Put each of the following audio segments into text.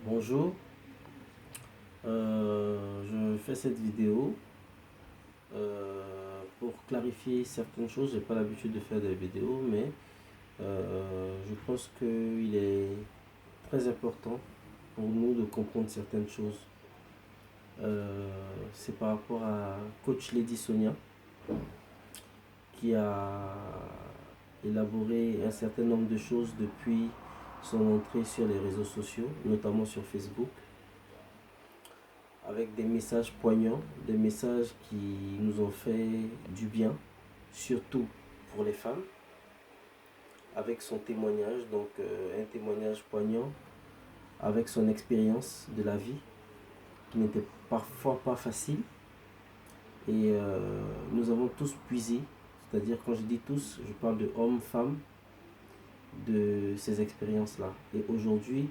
Bonjour, je fais cette vidéo pour clarifier certaines choses. J'ai pas l'habitude de faire des vidéos, mais je pense qu'il est très important pour nous de comprendre certaines choses. C'est par rapport à Coach Lady Sonia qui a élaboré un certain nombre de choses depuis son entrée sur les réseaux sociaux, notamment sur Facebook, avec des messages poignants, des messages qui nous ont fait du bien, surtout pour les femmes, avec son témoignage, donc un témoignage poignant, avec son expérience de la vie, qui n'était parfois pas facile. Et nous avons tous puisé, c'est-à-dire quand je dis tous, je parle de hommes, femmes, de ces expériences-là. Et aujourd'hui,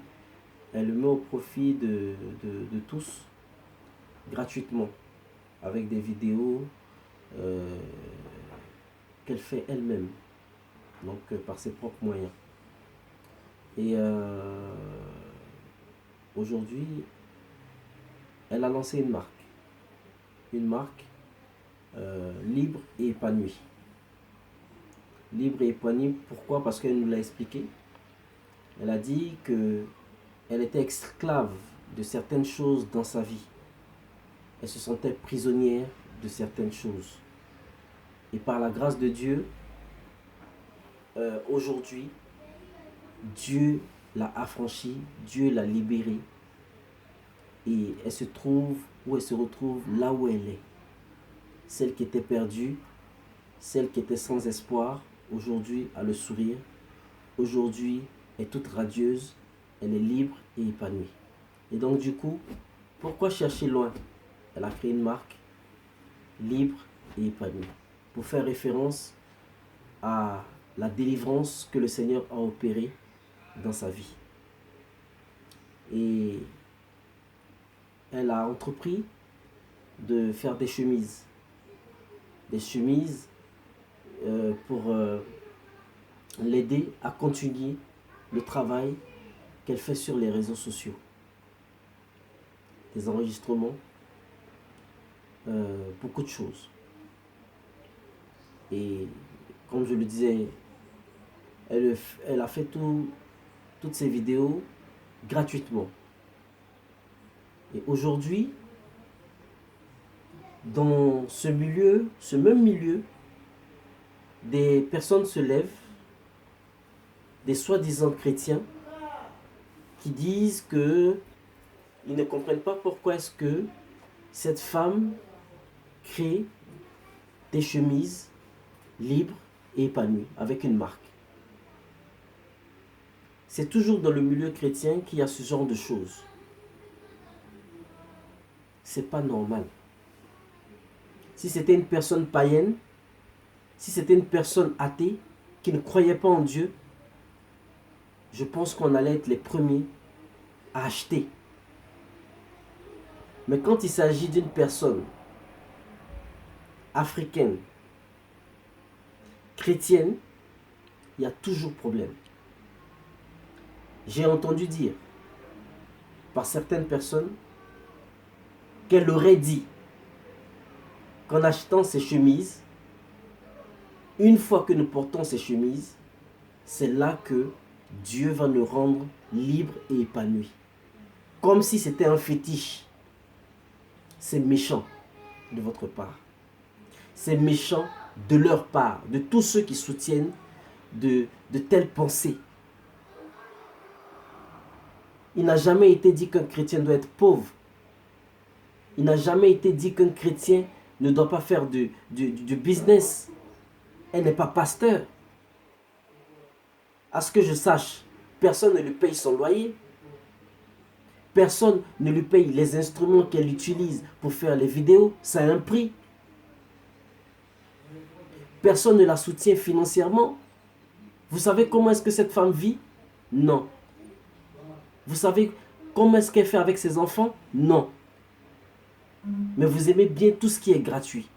elle le met au profit de tous, gratuitement, avec des vidéos euh, qu'elle fait elle-même, donc par ses propres moyens. Et aujourd'hui, elle a lancé une marque libre et épanouie. Libre et épanouie, pourquoi? Parce qu'elle nous l'a expliqué. Elle a dit que elle était esclave de certaines choses dans sa vie. Elle se sentait prisonnière de certaines choses. Et par la grâce de Dieu, aujourd'hui, Dieu l'a affranchie, Dieu l'a libérée. Et elle se trouve où elle se retrouve là où elle est. Celle qui était perdue, celle qui était sans espoir, aujourd'hui a le sourire. Aujourd'hui est toute radieuse, elle est libre et épanouie. Et donc du coup, pourquoi chercher loin? Elle a créé une marque libre et épanouie pour faire référence à la délivrance que le Seigneur a opérée dans sa vie. Et elle a entrepris de faire des chemises. Des chemises pour l'aider à continuer le travail qu'elle fait sur les réseaux sociaux. Des enregistrements, beaucoup de choses. Et comme je le disais, elle a fait toutes ces vidéos gratuitement. Et aujourd'hui, dans ce milieu, ce même milieu, des personnes se lèvent, des soi-disant chrétiens, qui disent que ils ne comprennent pas pourquoi est-ce que cette femme crée des chemises libres et épanouies avec une marque. C'est toujours dans le milieu chrétien qu'il y a ce genre de choses. C'est pas normal. Si c'était une personne païenne, si c'était une personne athée qui ne croyait pas en Dieu, je pense qu'on allait être les premiers à acheter. Mais quand il s'agit d'une personne africaine, chrétienne, il y a toujours problème. J'ai entendu dire par certaines personnes qu'elle aurait dit qu'en achetant ces chemises, une fois que nous portons ces chemises, c'est là que Dieu va nous rendre libres et épanouis. Comme si c'était un fétiche. C'est méchant de votre part. C'est méchant de leur part, de tous ceux qui soutiennent de telles pensées. Il n'a jamais été dit qu'un chrétien doit être pauvre. Il n'a jamais été dit qu'un chrétien ne doit pas faire du business. Elle n'est pas pasteur. À ce que je sache, personne ne lui paye son loyer. Personne ne lui paye les instruments qu'elle utilise pour faire les vidéos. Ça a un prix. Personne ne la soutient financièrement. Vous savez comment est-ce que cette femme vit? Non. Vous savez comment est-ce qu'elle fait avec ses enfants? Non. Mais vous aimez bien tout ce qui est gratuit.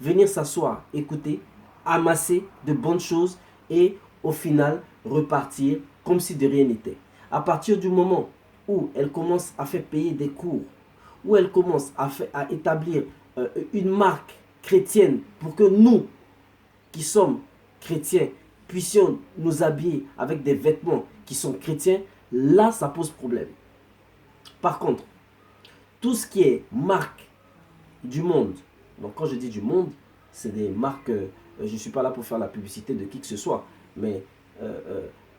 Venir s'asseoir, écouter, amasser de bonnes choses et au final repartir comme si de rien n'était. À partir du moment où elle commence à faire payer des cours, où elle commence à établir une marque chrétienne pour que nous, qui sommes chrétiens, puissions nous habiller avec des vêtements qui sont chrétiens, là, ça pose problème. Par contre, tout ce qui est marque du monde, donc quand je dis du monde, c'est des marques, je ne suis pas là pour faire la publicité de qui que ce soit, mais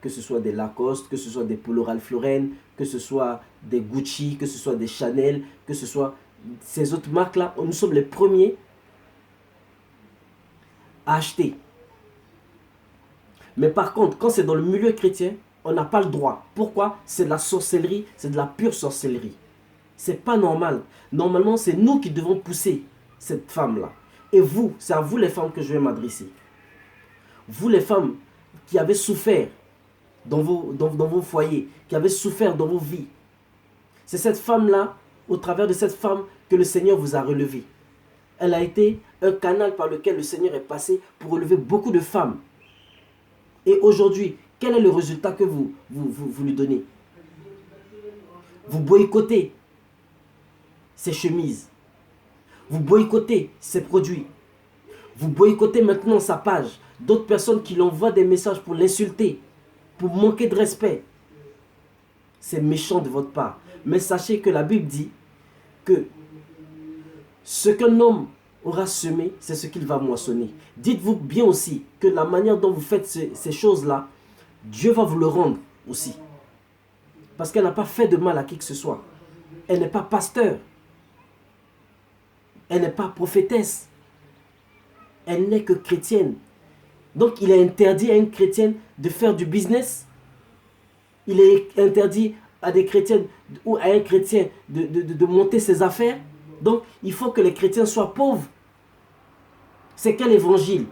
que ce soit des Lacoste, que ce soit des Polo Ralph Lauren, que ce soit des Gucci, que ce soit des Chanel, que ce soit ces autres marques-là, nous sommes les premiers à acheter. Mais par contre, quand c'est dans le milieu chrétien, on n'a pas le droit. Pourquoi? C'est de la sorcellerie, c'est de la pure sorcellerie. C'est pas normal. Normalement, c'est nous qui devons pousser cette femme-là. Et vous, c'est à vous les femmes que je vais m'adresser. Vous les femmes qui avez souffert dans vos foyers, qui avez souffert dans vos vies. C'est cette femme-là, au travers de cette femme, que le Seigneur vous a relevé. Elle a été un canal par lequel le Seigneur est passé pour relever beaucoup de femmes. Et aujourd'hui, quel est le résultat que vous lui donnez? Vous boycottez ses chemises. Vous boycottez ses produits. Vous boycottez maintenant sa page. D'autres personnes qui lui envoient des messages pour l'insulter, pour manquer de respect. C'est méchant de votre part. Mais sachez que la Bible dit que ce qu'un homme aura semé, c'est ce qu'il va moissonner. Dites-vous bien aussi que la manière dont vous faites ces choses-là, Dieu va vous le rendre aussi. Parce qu'elle n'a pas fait de mal à qui que ce soit. Elle n'est pas pasteur. Elle n'est pas prophétesse. Elle n'est que chrétienne. Donc il est interdit à une chrétienne de faire du business. Il est interdit à des chrétiennes ou à un chrétien de monter ses affaires. Donc il faut que les chrétiens soient pauvres. C'est quel évangile?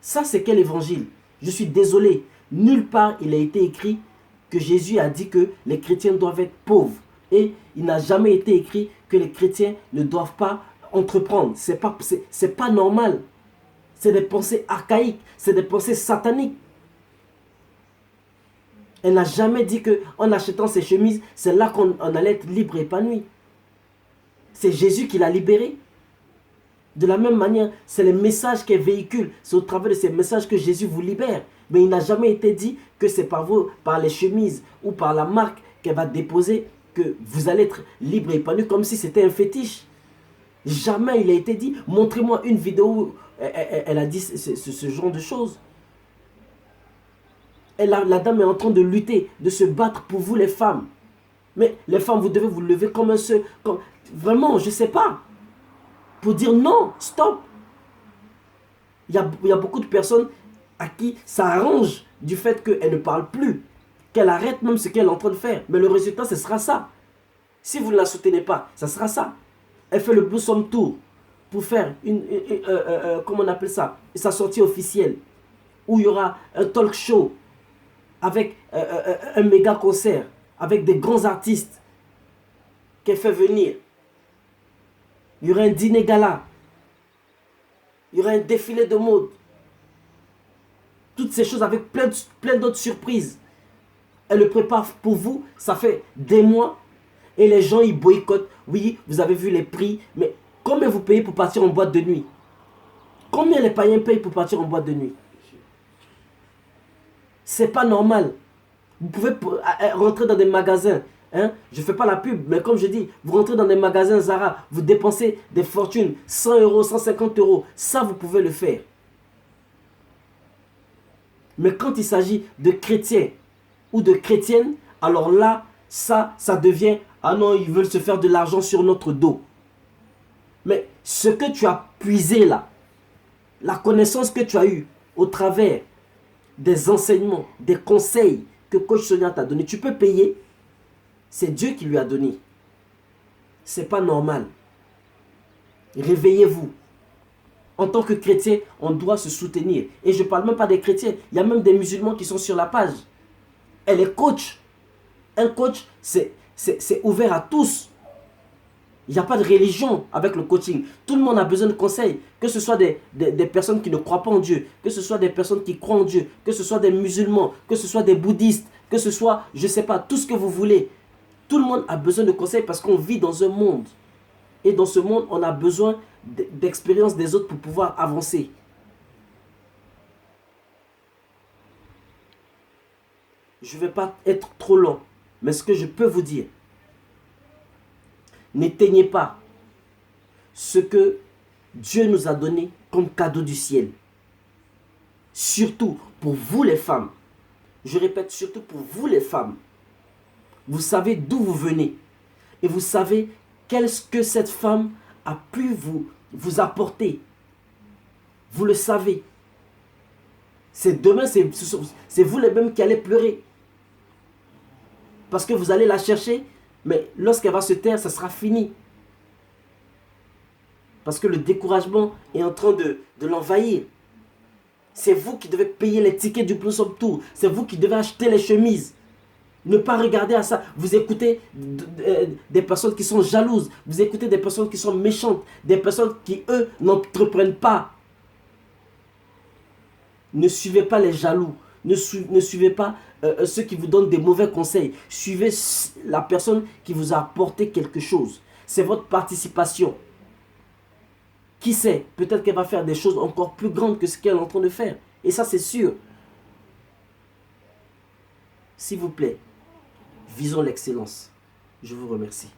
Ça, c'est quel évangile? Je suis désolé. Nulle part il a été écrit que Jésus a dit que les chrétiens doivent être pauvres. Et il n'a jamais été écrit que les chrétiens ne doivent pas entreprendre. C'est pas normal. C'est des pensées archaïques. C'est des pensées sataniques. Elle n'a jamais dit qu'en achetant ses chemises, c'est là qu'on allait être libre et épanoui. C'est Jésus qui l'a libéré. De la même manière, c'est les messages qu'elle véhicule. C'est au travers de ces messages que Jésus vous libère. Mais il n'a jamais été dit que c'est par les chemises ou par la marque qu'elle va déposer que vous allez être libre et épanoui comme si c'était un fétiche. Jamais il a été dit. Montrez-moi une vidéo où elle a dit ce genre de choses. La dame est en train de lutter, de se battre pour vous les femmes. Mais les femmes, vous devez vous lever comme un seul. Vraiment, je ne sais pas. Pour dire non, stop. Il y a beaucoup de personnes à qui ça arrange du fait qu'elle ne parle plus. Qu'elle arrête même ce qu'elle est en train de faire. Mais le résultat, ce sera ça. Si vous ne la soutenez pas, ça sera ça. Elle fait le Blossom Tour pour faire comment on appelle ça, sa sortie officielle. Où il y aura un talk show avec un méga concert, avec des grands artistes qu'elle fait venir. Il y aura un dîner gala. Il y aura un défilé de mode. Toutes ces choses avec plein d'autres surprises. Elle le prépare pour vous. Ça fait des mois. Et les gens, ils boycottent. Oui, vous avez vu les prix. Mais combien vous payez pour partir en boîte de nuit? Combien les païens payent pour partir en boîte de nuit? C'est pas normal. Vous pouvez rentrer dans des magasins. Hein? Je ne fais pas la pub, mais comme je dis, vous rentrez dans des magasins Zara, vous dépensez des fortunes, 100 euros, 150 euros. Ça, vous pouvez le faire. Mais quand il s'agit de chrétiens ou de chrétiennes, alors là, ça devient, ah non, ils veulent se faire de l'argent sur notre dos. Mais ce que tu as puisé là, la connaissance que tu as eue au travers des enseignements, des conseils que Coach Sonia t'a donné, tu peux payer. C'est Dieu qui lui a donné. C'est pas normal. Réveillez-vous. En tant que chrétien, on doit se soutenir. Et je ne parle même pas des chrétiens. Il y a même des musulmans qui sont sur la page. Elle est coach. Un coach, c'est ouvert à tous. Il n'y a pas de religion avec le coaching. Tout le monde a besoin de conseils. Que ce soit des personnes qui ne croient pas en Dieu, que ce soit des personnes qui croient en Dieu, que ce soit des musulmans, que ce soit des bouddhistes, que ce soit, je ne sais pas, tout ce que vous voulez. Tout le monde a besoin de conseils parce qu'on vit dans un monde. Et dans ce monde, on a besoin d'expérience des autres pour pouvoir avancer. Je ne vais pas être trop long, mais ce que je peux vous dire, n'éteignez pas ce que Dieu nous a donné comme cadeau du ciel. Surtout pour vous les femmes. Je répète, surtout pour vous les femmes. Vous savez d'où vous venez. Et vous savez qu'est-ce que cette femme a pu vous apporter. Vous le savez. C'est demain, c'est vous les mêmes qui allez pleurer. Parce que vous allez la chercher, mais lorsqu'elle va se taire, ça sera fini. Parce que le découragement est en train de l'envahir. C'est vous qui devez payer les tickets du Blossom Tour. C'est vous qui devez acheter les chemises. Ne pas regarder à ça. Vous écoutez des personnes qui sont jalouses. Vous écoutez des personnes qui sont méchantes. Des personnes qui, eux, n'entreprennent pas. Ne suivez pas les jaloux. Ne suivez pas ceux qui vous donnent des mauvais conseils. Suivez la personne qui vous a apporté quelque chose. C'est votre participation. Qui sait, peut-être qu'elle va faire des choses encore plus grandes que ce qu'elle est en train de faire. Et ça, c'est sûr. S'il vous plaît, visons l'excellence. Je vous remercie.